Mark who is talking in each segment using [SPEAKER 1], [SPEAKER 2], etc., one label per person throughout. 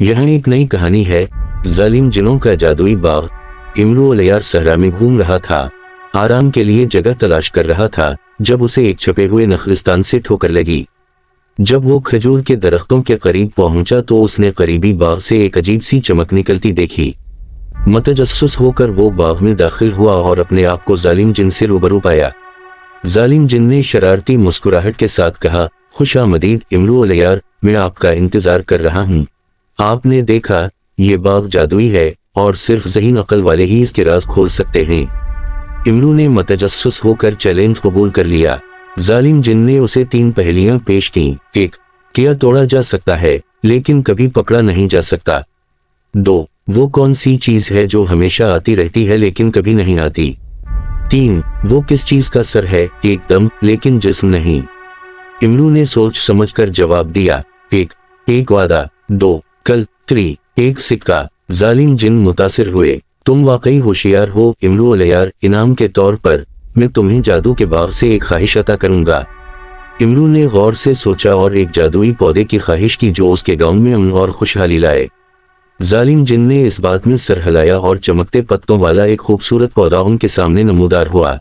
[SPEAKER 1] यहाँ एक नई कहानी है। जालिम जिनों का जादुई बाग। इमरू अलैयार सहरा में घूम रहा था, आराम के लिए जगह तलाश कर रहा था, जब उसे एक छपे हुए नखलिस्तान से ठोकर लगी। जब वो खजूर के दरख्तों के करीब पहुंचा तो उसने करीबी बाग से एक अजीब सी चमक निकलती देखी। मतजस्सुस होकर वो बाग में दाखिल हुआ और अपने आप को जालिम जिन से रूबरू पाया। जालिम जिन ने शरारती मुस्कुराहट के साथ कहा, खुश आमदीद इमरू अलैयार, मैं आपका इंतजार कर रहा हूँ। आपने देखा, ये बाग जादुई है और सिर्फ ज़हीन अक्ल वाले ही इसके राज खोल सकते हैं। इमरू ने मतजस्सुस होकर चैलेंज कबूल कर लिया। जालिम जिन ने उसे 3 पहेलियां पेश की। 1. क्या तोड़ा जा सकता है लेकिन कभी पकड़ा नहीं जा सकता? 2. वो कौन सी चीज है जो हमेशा आती रहती है लेकिन कभी नहीं आती? 3. वो किस चीज का सर है एकदम लेकिन जिस्म नहीं? इमरू ने सोच समझकर जवाब दिया। 1. एक वादा। 2. कल। 3. एक सिक्का। जालिम जिन मुतासिर हुए। तुम वाकई होशियार हो इमरू अलैयार, इनाम के तौर पर मैं तुम्हें जादू के बाग से एक ख्वाहिश अता करूंगा। इमरू ने गौर से सोचा और एक जादुई पौधे की ख्वाहिश की जो उसके गांव में अमन और खुशहाली लाए। जालिम जिन ने इस बात में सर हिलाया और चमकते पत्तों वाला एक खूबसूरत पौधा उनके सामने नमूदार हुआ।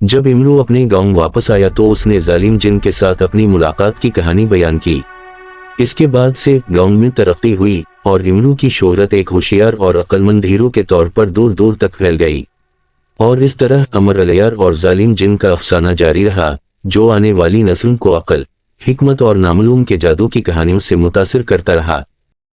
[SPEAKER 1] जब इमरू अपने गांव वापस आया तो उसने जालिम जिन के साथ अपनी मुलाकात की कहानी बयान की। इसके बाद से गांव में तरक्की हुई और इमरू की शोहरत एक होशियार और अक्लमंद हीरो के तौर पर दूर दूर तक फैल गई। और इस तरह अमर अलैयार और जालिम जिन का अफसाना जारी रहा, जो आने वाली नस्ल को अक्ल, हिकमत और नामालूम के जादू की कहानियों से मुतासिर करता रहा।